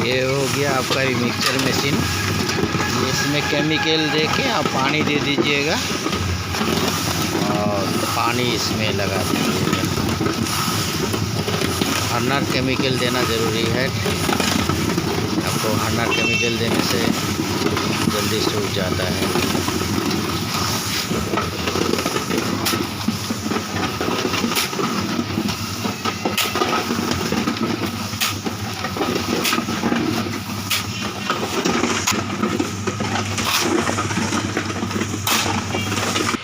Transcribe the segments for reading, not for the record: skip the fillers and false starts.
ये हो गया आपका मिक्सचर मशीन। इसमें केमिकल दे के आप पानी दे दीजिएगा और पानी इसमें लगा दीजिएगा। हर्नर केमिकल देना ज़रूरी है। आपको हर्नर केमिकल देने से जल्दी सूख जाता है।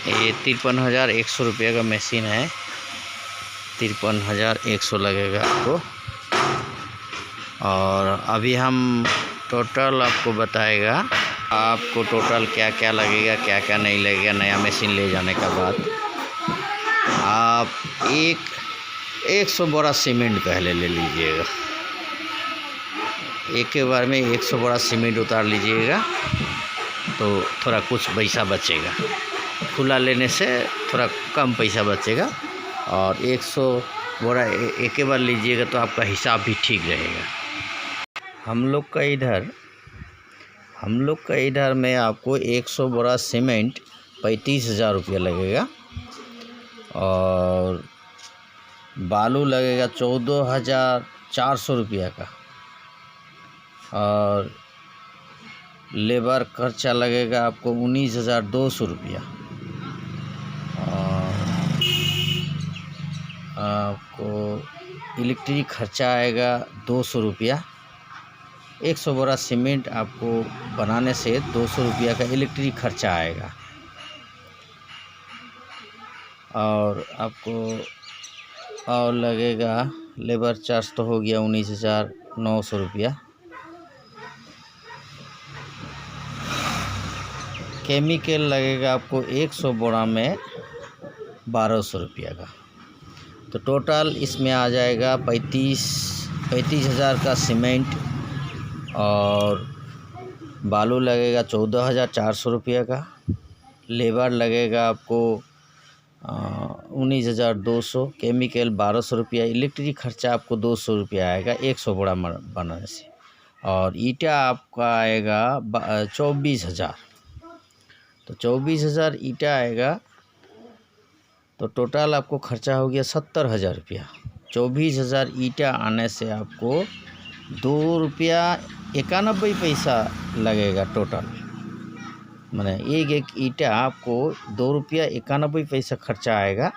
ये 53,100 रुपये का मशीन है। 53,100 लगेगा आपको। और अभी हम टोटल आपको बताएगा आपको टोटल क्या क्या लगेगा, क्या क्या नहीं लगेगा। नया मशीन ले जाने के बाद आप 100 बोरा सीमेंट पहले ले लीजिएगा। एक के बार में 100 बोरा सीमेंट उतार लीजिएगा तो थोड़ा कुछ पैसा बचेगा। खुला लेने से थोड़ा कम पैसा बचेगा। और 100 बोरा एक के बार लीजिएगा तो आपका हिसाब भी ठीक रहेगा। हम लोग का इधर में आपको 100 बोरा सीमेंट 35,000 रुपया लगेगा। और बालू लगेगा 14,400 रुपया का। और लेबर खर्चा लगेगा आपको 19,200 रुपया। आपको इलेक्ट्रिक खर्चा आएगा 200 रुपया। 100 बोरा सीमेंट आपको बनाने से 200 रुपया का इलेक्ट्रिक खर्चा आएगा। और आपको और लगेगा लेबर चार्ज तो हो गया 19,900 रुपया। केमिकल लगेगा आपको 100 बोरा में 1,200 रुपया का। तो टोटल इसमें आ जाएगा 35,000 का सीमेंट। और बालू लगेगा 14,400 रुपया का। लेबर लगेगा आपको 19,200। केमिकल 1,200 रुपया। इलेक्ट्रिक खर्चा आपको 200 रुपया आएगा 100 बोरा बनाने से। और ईटा आपका आएगा 24,000। तो 24,000 ईटा आएगा तो टोटल आपको खर्चा हो गया 70,000 रुपया। 24,000 ईटा आने से आपको 2 रुपया 91 पैसा लगेगा टोटल। माने एक ईटा आपको 2 रुपया 91 पैसा खर्चा आएगा।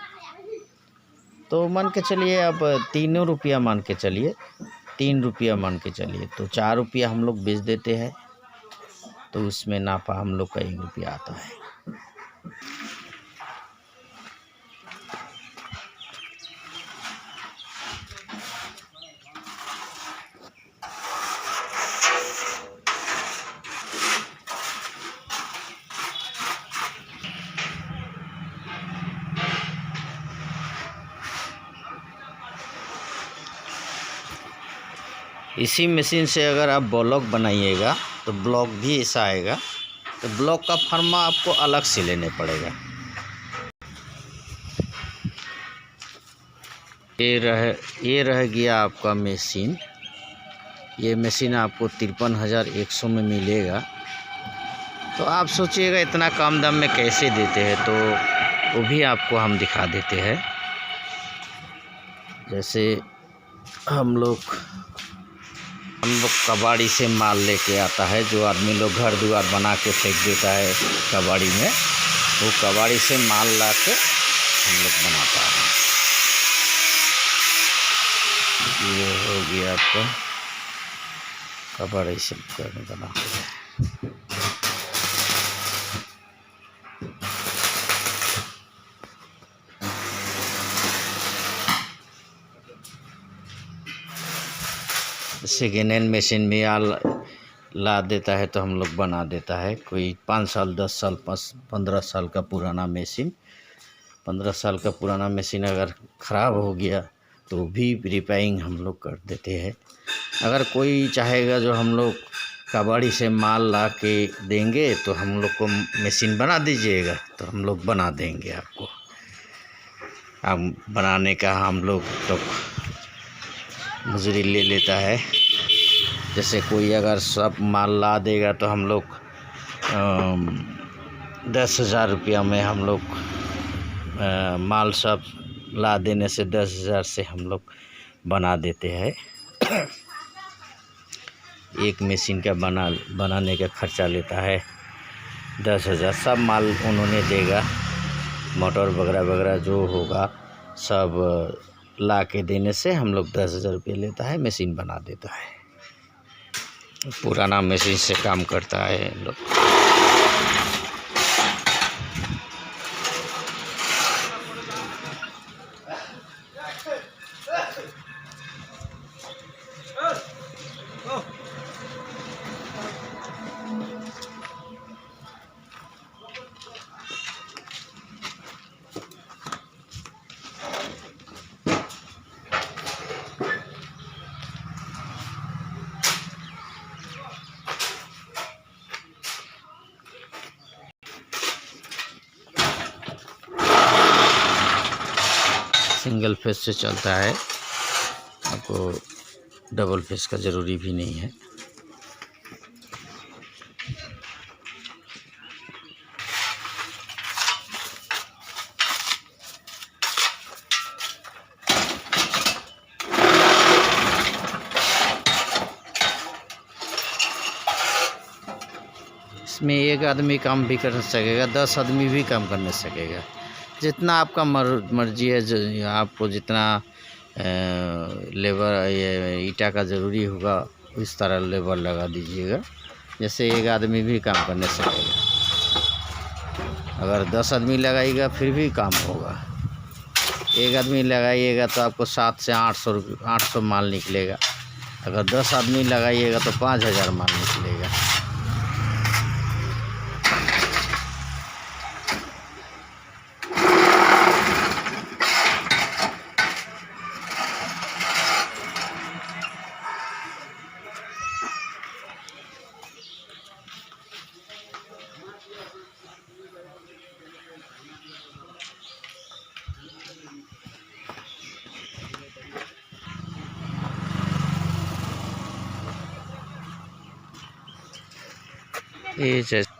तो मान के चलिए आप 3 रुपया मान के चलिए, 3 रुपया मान के चलिए। तो 4 रुपया हम लोग बेच देते हैं तो उसमें नाफा हम लोग का 1 रुपया आता है। इसी मशीन से अगर आप ब्लॉक बनाइएगा तो ब्लॉक भी ऐसा आएगा। तो ब्लॉक का फर्मा आपको अलग से लेने पड़ेगा। ये रह गया आपका मशीन। ये मशीन आपको 53,100 में मिलेगा। तो आप सोचिएगा इतना कम दाम में कैसे देते हैं, तो वो भी आपको हम दिखा देते हैं। जैसे हम लोग कबाड़ी से माल लेके आता है। जो आदमी लोग घर द्वार बना के फेंक देता है कबाड़ी में, वो कबाड़ी से माल ला के हम लोग बनाता है। ये हो गया आपका कबाड़ी से बना है। सेकेंड हैंड मशीन में ला देता है तो हम लोग बना देता है। कोई 5 साल 10 साल 15 साल का पुराना मशीन, 15 साल का पुराना मशीन अगर ख़राब हो गया तो भी रिपेयरिंग हम लोग कर देते हैं। अगर कोई चाहेगा जो हम लोग कबाड़ी से माल ला के देंगे तो हम लोग को मशीन बना दीजिएगा, तो हम लोग बना देंगे आपको। अब बनाने का हम लोग तो मजदूरी ले लेता है। जैसे कोई अगर सब माल ला देगा तो हम लोग 10,000 रुपया में हम लोग माल सब ला देने से 10,000 से हम लोग बना देते हैं। एक मशीन का बनाने का खर्चा लेता है 10,000। सब माल उन्होंने देगा, मोटर वगैरह वगैरह जो होगा सब ला के देने से हम लोग 10,000 रुपये लेता है, मशीन बना देता है। पुराना मशीन से काम करता है हम लोग। सिंगल फेस से चलता है, आपको डबल फेस का ज़रूरी भी नहीं है। इसमें एक आदमी काम भी कर सकेगा, 10 आदमी भी काम करने सकेगा। जितना आपका मर्जी है, जो आपको जितना लेबर ये ईटा का ज़रूरी होगा इस तरह लेबर लगा दीजिएगा, जैसे एक आदमी भी काम करने सकेगा। अगर 10 आदमी लगाइएगा फिर भी काम होगा। एक आदमी लगाइएगा तो आपको 700 से 800 माल निकलेगा। अगर 10 आदमी लगाइएगा तो 5,000 माल निकलेगा। ये जैसे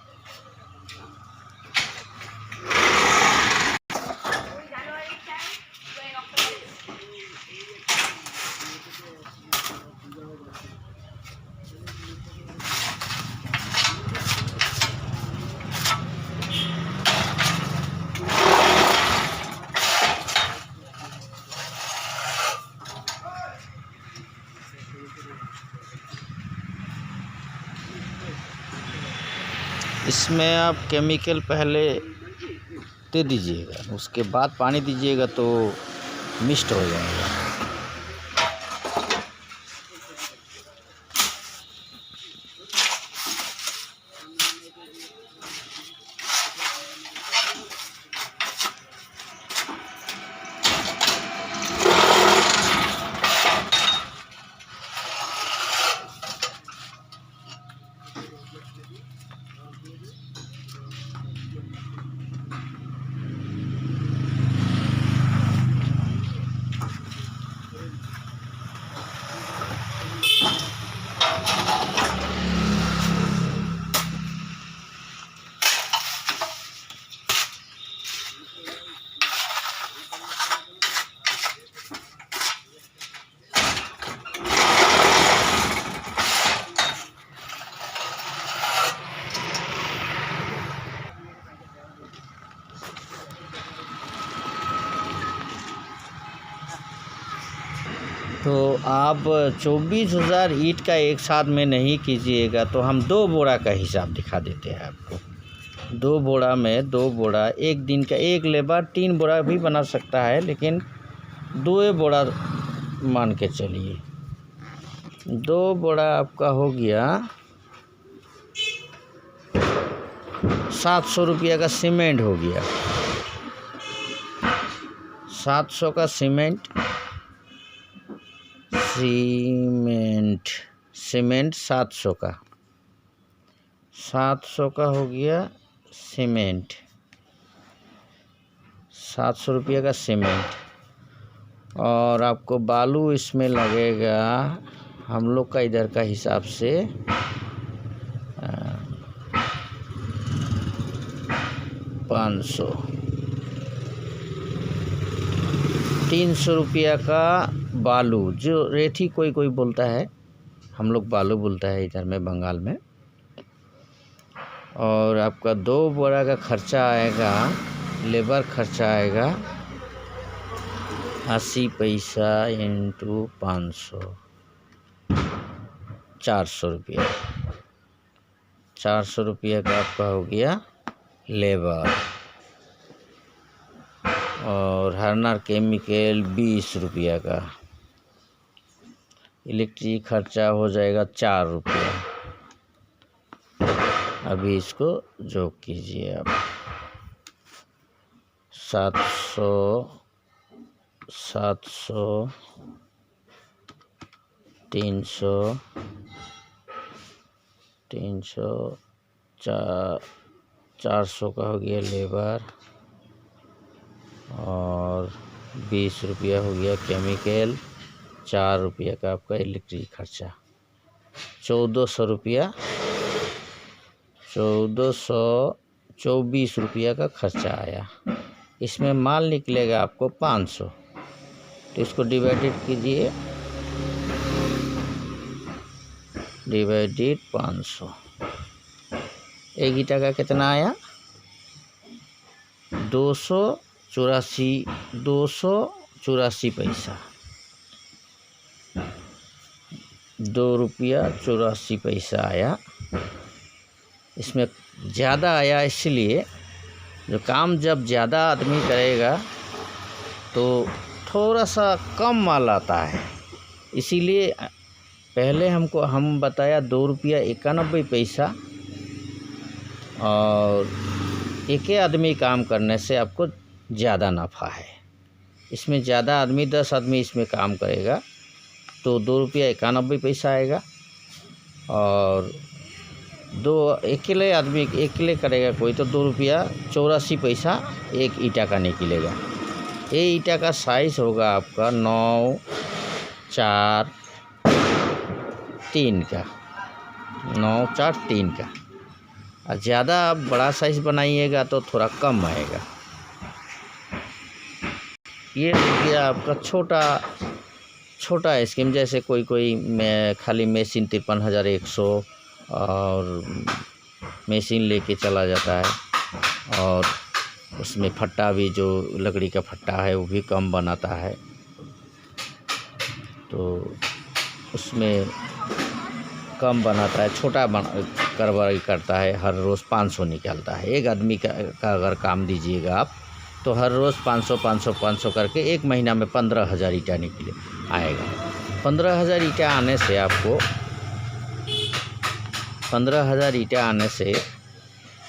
इसमें आप केमिकल पहले दे दीजिएगा, उसके बाद पानी दीजिएगा तो मिक्स्ड हो जाएगा। तो आप 24,000 ईंट का एक साथ में नहीं कीजिएगा तो हम 2 बोरा का हिसाब दिखा देते हैं आपको। 2 बोरा में 2 बोरा एक दिन का, एक लेबर 3 बोरा भी बना सकता है, लेकिन 2 बोरा मान के चलिए। 2 बोरा आपका हो गया 700 रुपया का सीमेंट हो गया। 700 का सीमेंट 700 का 700 का हो गया सीमेंट, 700 रुपये का सीमेंट। और आपको बालू इसमें लगेगा हम लोग का इधर का हिसाब से 500 300 रुपया का बालू, जो रेती कोई कोई बोलता है, हम लोग बालू बोलता है इधर में बंगाल में। और आपका 2 बोरा का खर्चा आएगा, लेबर खर्चा आएगा 80 पैसा इंटू 500, 400 रुपया। 400 रुपया का आपका हो गया लेबर। और हरनर केमिकल 20 रुपया का। इलेक्ट्रिक खर्चा हो जाएगा 4 रुपया। अभी इसको जोड़ कीजिए आप। 700 300 400 का हो गया लेबर। और 20 रुपया हो गया केमिकल। 4 रुपया का आपका इलेक्ट्रिक खर्चा। 1400 रुपया, 1424 रुपया का खर्चा आया। इसमें माल निकलेगा आपको 500, तो इसको डिवाइडेड कीजिए, डिवाइडेड 500। एक ईटा का कितना आया? 284 पैसा। 2 रुपया 84 पैसा आया। इसमें ज़्यादा आया इसलिए, जो काम जब ज़्यादा आदमी करेगा तो थोड़ा सा कम माल आता है। इसीलिए पहले हम बताया 2 रुपया 91 पैसा, और एक आदमी काम करने से आपको ज़्यादा नफ़ा है। इसमें ज़्यादा आदमी 10 आदमी इसमें काम करेगा तो 2 रुपया 91 पैसा आएगा। और अकेले करेगा कोई तो 2 रुपया 84 पैसा एक ईटा का निकलेगा। ये ईटा का साइज़ होगा आपका 9-4-3 का, 9-4-3 का। और ज़्यादा आप बड़ा साइज़ बनाइएगा तो थोड़ा कम आएगा। ये हो गया आपका छोटा स्कीम। जैसे कोई में खाली मशीन 53,100 और मशीन लेके चला जाता है, और उसमें फट्टा भी, जो लकड़ी का फट्टा है वो भी कम बनाता है, तो उसमें कम बनाता है, छोटा कारोबार करता है। हर रोज़ 500 निकलता है। एक आदमी का अगर काम दीजिएगा आप तो हर रोज़ 500 करके एक महीना में 15,000 ईटा आएगा। 15,000 ईटा आने से आपको 15,000 ईटा आने से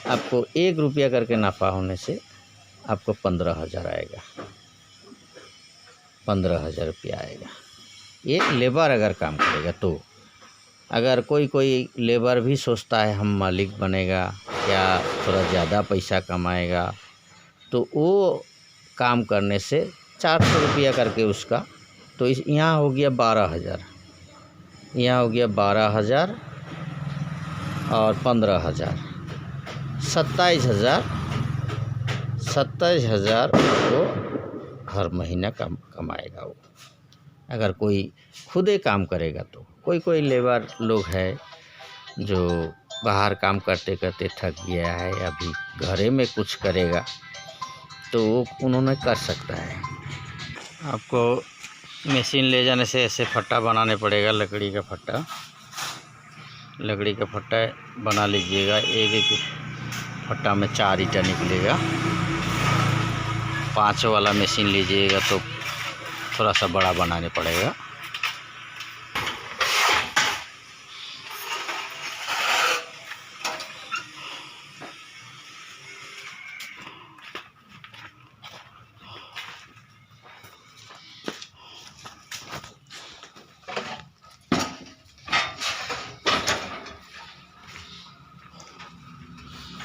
आपको 1 रुपया करके नफ़ा होने से आपको 15,000 आएगा, 15,000 रुपया आएगा। ये लेबर अगर काम करेगा तो। अगर कोई लेबर भी सोचता है हम मालिक बनेगा या थोड़ा ज़्यादा पैसा कमाएगा, तो वो काम करने से 400 रुपया करके उसका, तो यहाँ हो गया 12,000, यहाँ हो गया 12,000 और 15,000, 27,000 वो हर महीना कमाएगा वो, अगर कोई खुदे काम करेगा तो। कोई लेबर लोग है जो बाहर काम करते करते थक गया है, अभी घरे में कुछ करेगा तो उन्होंने कर सकता है। आपको मशीन ले जाने से ऐसे फट्टा बनाने पड़ेगा, लकड़ी का फट्टा बना लीजिएगा। एक फट्टा में 4 ईटा निकलेगा। 5 वाला मशीन लीजिएगा तो थोड़ा सा बड़ा बनाने पड़ेगा।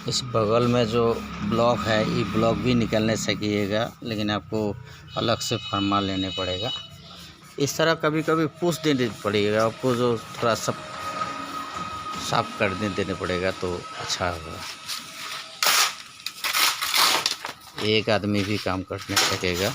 इस बगल में जो ब्लॉक है, ये ब्लॉक भी निकलने सकिएगा, लेकिन आपको अलग से फर्मा लेने पड़ेगा। इस तरह कभी कभी पूछ देने पड़ेगा आपको, जो थोड़ा सा साफ कर देने पड़ेगा तो अच्छा होगा। एक आदमी भी काम करने लगेगा।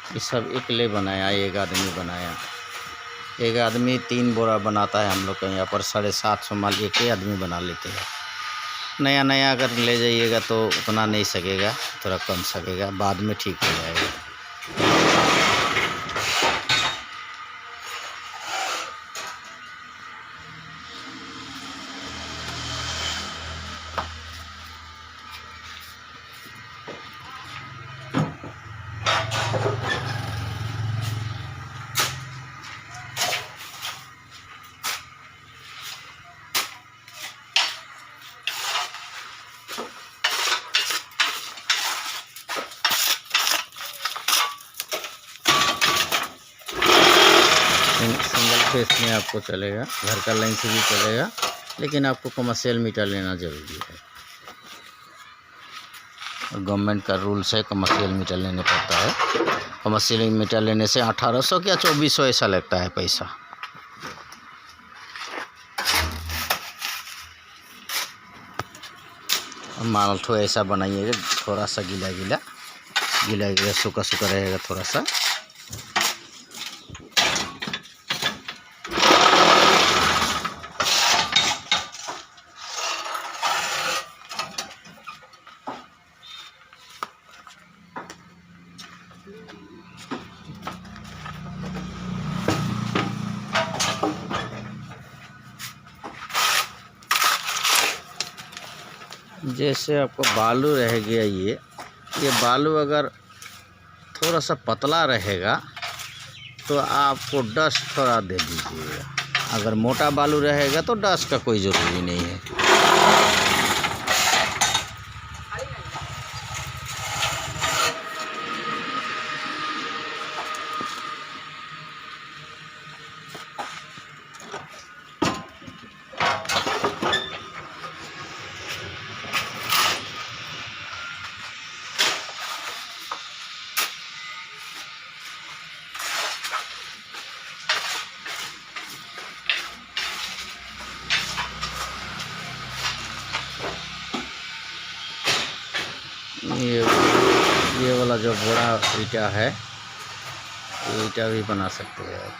ये सब अकेले बनाया, एक आदमी बनाया। एक आदमी 3 बोरा बनाता है। हम लोग के यहाँ पर 750 माल एक ही आदमी बना लेते हैं। नया नया अगर ले जाइएगा तो उतना नहीं सकेगा, थोड़ा कम सकेगा, बाद में ठीक हो जाएगा। सिंगल फेस में आपको चलेगा, घर का लाइन से भी चलेगा, लेकिन आपको कमर्शियल मीटर लेना ज़रूरी है। गवर्नमेंट का रूल्स है, कमर्शियल मीटर लेने पड़ता है। कमर्शियल मीटर लेने से 1800 या 2400 ऐसा लगता है पैसा। माल तो ऐसा बनाइएगा, थोड़ा सा गीला गीला सूखा सूखा रहेगा थोड़ा सा। जैसे आपको बालू रह गया, ये बालू अगर थोड़ा सा पतला रहेगा तो आपको डस्ट थोड़ा दे दीजिएगा। अगर मोटा बालू रहेगा तो डस्ट का कोई ज़रूरी नहीं है। ये वाला जो बड़ा ईटा है, ये ईटा भी बना सकते हैं आप।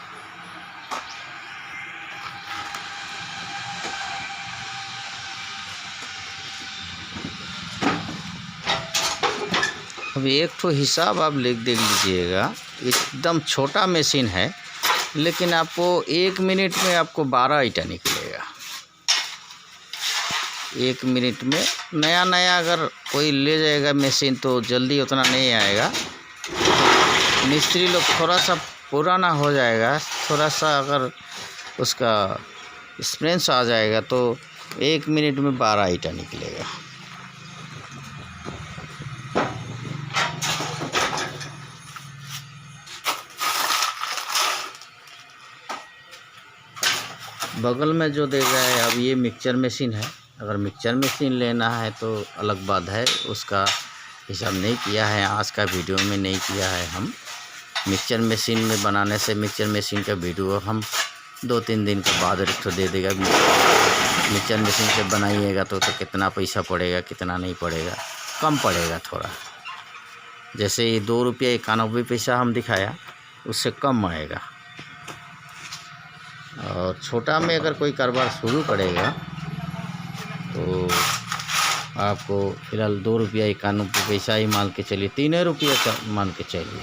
अब एक तो हिसाब आप लिख दे लीजिएगा। एकदम छोटा मशीन है, लेकिन आपको 1 मिनट में आपको 12 ईटा निकलेगा। 1 मिनट में। नया नया अगर कोई ले जाएगा मशीन तो जल्दी उतना नहीं आएगा। मिस्त्री लोग थोड़ा सा पुराना हो जाएगा, थोड़ा सा अगर उसका एक्सपीरियंस आ जाएगा तो 1 मिनट में 12 ईटा निकलेगा। बगल में जो दे रहा है अब ये मिक्सचर मशीन है। अगर मिक्सचर मशीन लेना है तो अलग बात है, उसका हिसाब नहीं किया है, आज का वीडियो में नहीं किया है हम। मिक्सचर मशीन में बनाने से मिक्सचर मशीन का वीडियो हम 2-3 दिन के बाद रिक्ट दे देगा। मिक्सचर मशीन से बनाइएगा तो कितना पैसा पड़ेगा, कितना नहीं पड़ेगा, कम पड़ेगा थोड़ा। जैसे ये 2 रुपया 91 पैसा हम दिखाया, उससे कम आएगा। और छोटा में अगर कोई कारोबार शुरू करेगा तो आपको फिलहाल 2 रुपया 91 पैसा ही मान के चलिए, 3 रुपया मान के चलिए।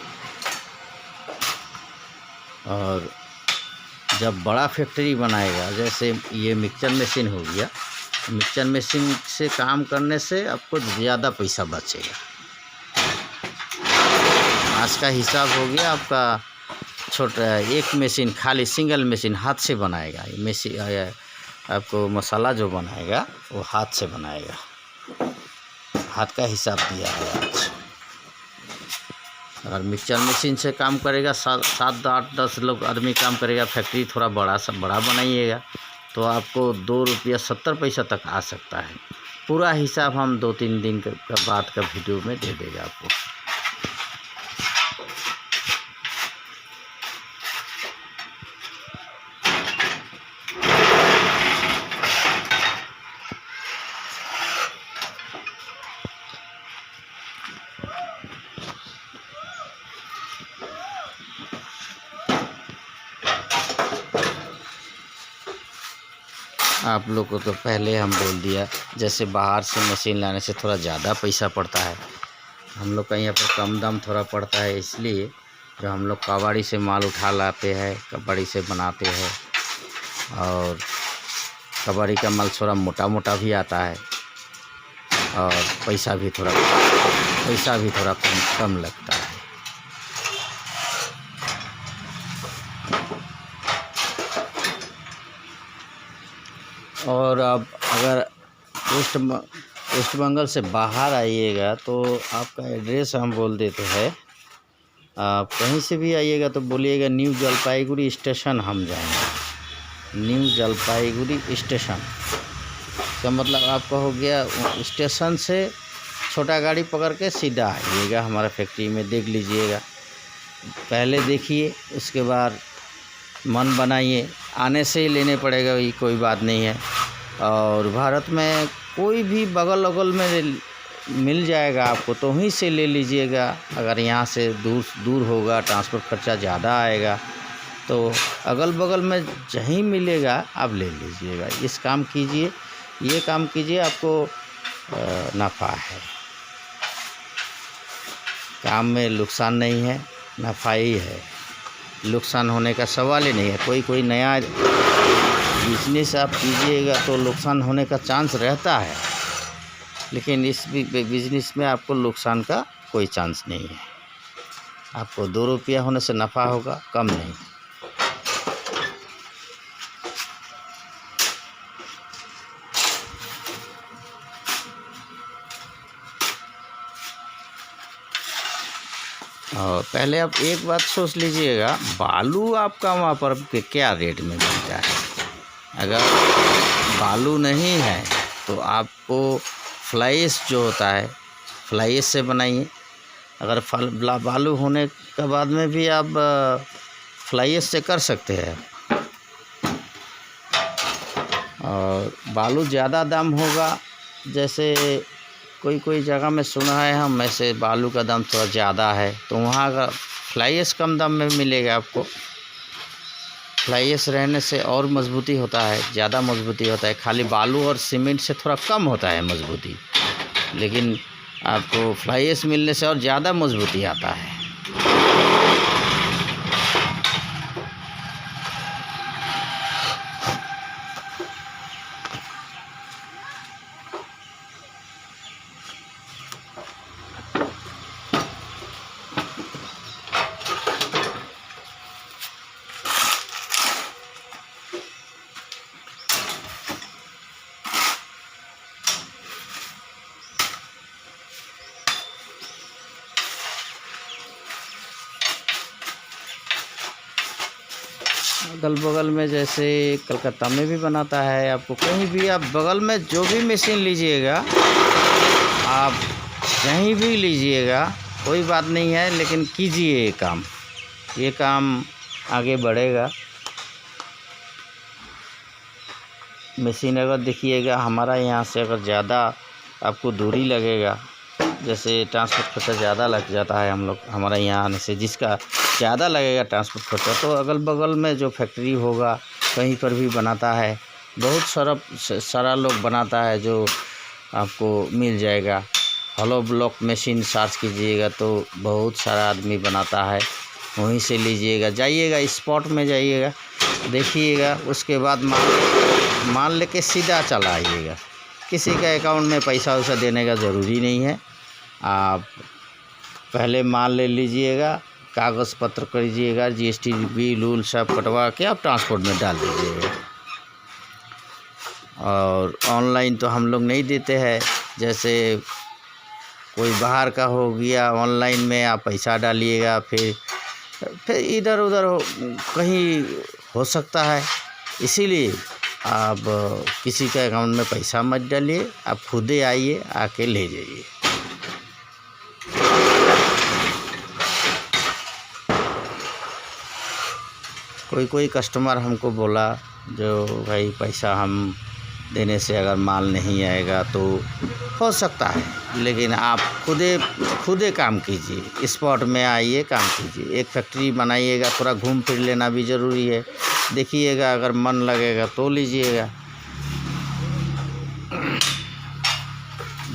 और जब बड़ा फैक्ट्री बनाएगा, जैसे ये मिक्सचर मशीन हो गया, मिक्सचर मशीन से काम करने से आपको ज़्यादा पैसा बचेगा। आज का हिसाब हो गया आपका छोटा एक मशीन खाली सिंगल मशीन हाथ से बनाएगा। ये मशीन आपको मसाला जो बनाएगा वो हाथ से बनाएगा, हाथ का हिसाब दिया है आज। अगर मिक्सचर मशीन से काम करेगा 7 8 10 लोग आदमी काम करेगा, फैक्ट्री थोड़ा बड़ा बनाइएगा तो आपको 2 रुपया 70 पैसा तक आ सकता है। पूरा हिसाब हम 2-3 दिन का बाद का वीडियो में दे देगा आपको। आप लोग को तो पहले हम बोल दिया, जैसे बाहर से मशीन लाने से थोड़ा ज़्यादा पैसा पड़ता है, हम लोग का यहाँ पर कम दाम थोड़ा पड़ता है। इसलिए जो हम लोग कबाड़ी से माल उठा लाते हैं, कबाड़ी से बनाते हैं, और कबाड़ी का माल थोड़ा मोटा मोटा भी आता है और पैसा भी थोड़ा कम लगता है। और अब अगर वेस्ट बंगाल से बाहर आइएगा तो आपका एड्रेस हम बोल देते हैं। आप कहीं से भी आइएगा तो बोलिएगा न्यू जलपाईगुड़ी स्टेशन हम जाएंगे। न्यू जलपाईगुड़ी स्टेशन का मतलब आपका हो गया स्टेशन से छोटा गाड़ी पकड़ के सीधा आइएगा हमारा फैक्ट्री में, देख लीजिएगा। पहले देखिए, उसके बाद मन बनाइए। आने से ही लेने पड़ेगा, ये कोई बात नहीं है। और भारत में कोई भी बगल अगल में मिल जाएगा आपको, तो वहीं से ले लीजिएगा। अगर यहाँ से दूर होगा, ट्रांसपोर्ट खर्चा ज़्यादा आएगा, तो अगल बगल में जहीं मिलेगा आप ले लीजिएगा। इस काम कीजिए, ये काम कीजिए, आपको नफ़ा है। काम में नुकसान नहीं है, नफ़ा ही है। नुकसान होने का सवाल ही नहीं है। कोई नया बिजनेस आप कीजिएगा तो नुकसान होने का चांस रहता है, लेकिन इस बिजनेस में आपको नुकसान का कोई चांस नहीं है। आपको 2 रुपया होने से नफ़ा होगा, कम नहीं। और पहले आप एक बात सोच लीजिएगा, बालू आपका वहाँ पर क्या रेट में मिलता है। अगर बालू नहीं है तो आपको फ्लाई जो होता है, फ्लाई से बनाइए। अगर बालू होने के बाद में भी आप फ्लाई से कर सकते हैं। और बालू ज़्यादा दाम होगा, जैसे कोई जगह में सुना है हम, ऐसे बालू का दाम थोड़ा ज़्यादा है, तो वहाँ का फ्लाई कम दाम में मिलेगा आपको। फ्लाई रहने से और मजबूती होता है, ज़्यादा मजबूती होता है। खाली बालू और सीमेंट से थोड़ा कम होता है मजबूती, लेकिन आपको फ्लाई मिलने से और ज़्यादा मजबूती आता है। अगल बगल में जैसे कलकत्ता में भी बनाता है, आपको कहीं भी आप बगल में जो भी मशीन लीजिएगा, आप कहीं भी लीजिएगा, कोई बात नहीं है, लेकिन कीजिए ये काम आगे बढ़ेगा। मशीन अगर देखिएगा हमारा यहाँ से अगर ज़्यादा आपको दूरी लगेगा, जैसे ट्रांसपोर्ट खर्चा ज़्यादा लग जाता है हमारा यहाँ आने से, जिसका ज़्यादा लगेगा ट्रांसपोर्ट खर्चा, तो अगल बगल में जो फैक्ट्री होगा कहीं पर भी बनाता है, बहुत सारा लोग बनाता है, जो आपको मिल जाएगा। हॉलो ब्लॉक मशीन सर्च कीजिएगा तो बहुत सारा आदमी बनाता है, वहीं से लीजिएगा। जाइएगा, स्पॉट में जाइएगा, देखिएगा, उसके बाद माल लेके सीधा चला आइएगा। किसी का अकाउंट में पैसा वैसा देने का ज़रूरी नहीं है। आप पहले माल ले लीजिएगा, कागज़ पत्र करिएगा, जीएसटी बिल उल सब कटवा के आप ट्रांसपोर्ट में डाल दीजिएगा। और ऑनलाइन तो हम लोग नहीं देते हैं, जैसे कोई बाहर का हो गया ऑनलाइन में आप पैसा डालिएगा, फिर इधर उधर कहीं हो सकता है, इसीलिए आप किसी के अकाउंट में पैसा मत डालिए, आप खुदे आइए, आके ले जाइए। कोई कस्टमर हमको बोला जो भाई पैसा हम देने से अगर माल नहीं आएगा तो हो सकता है, लेकिन आप खुदे काम कीजिए, स्पॉट में आइए, काम कीजिए। एक फैक्ट्री बनाइएगा, थोड़ा घूम फिर लेना भी ज़रूरी है, देखिएगा, अगर मन लगेगा तो लीजिएगा।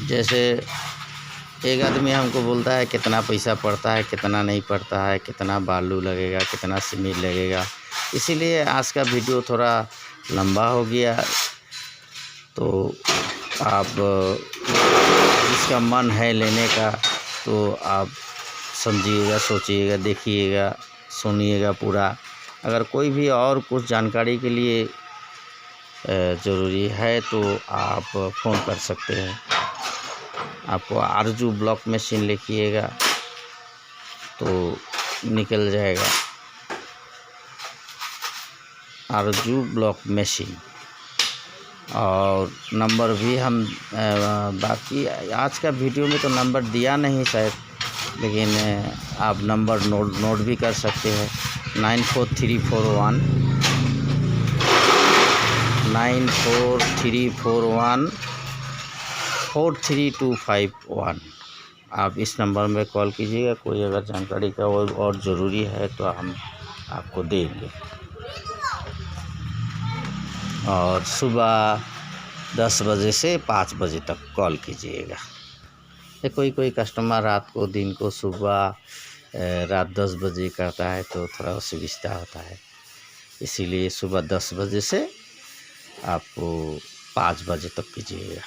जैसे एक आदमी हमको बोलता है कितना पैसा पड़ता है, कितना नहीं पड़ता है, कितना बालू लगेगा, कितना सीमेंट लगेगा, इसीलिए आज का वीडियो थोड़ा लंबा हो गया। तो आप जिसका मन है लेने का तो आप समझिएगा, सोचिएगा, देखिएगा, सुनिएगा पूरा। अगर कोई भी और कुछ जानकारी के लिए ज़रूरी है तो आप फ़ोन कर सकते हैं। आपको आरजू ब्लॉक मशीन लिखिएगा तो निकल जाएगा, आरजू ब्लॉक मशीन। और नंबर भी हम बाकी आज का वीडियो में तो नंबर दिया नहीं शायद, लेकिन आप नंबर नोट भी कर सकते हैं। 94341 43251। आप इस नंबर में कॉल कीजिएगा। कोई अगर जानकारी का और ज़रूरी है तो हम आपको देंगे। और सुबह 10 बजे से 5 बजे तक कॉल कीजिएगा। कोई कस्टमर रात को, दिन को, सुबह रात 10 बजे करता है तो थोड़ा असुविधा होता है, इसीलिए सुबह 10 बजे से आपको 5 बजे तक कीजिएगा।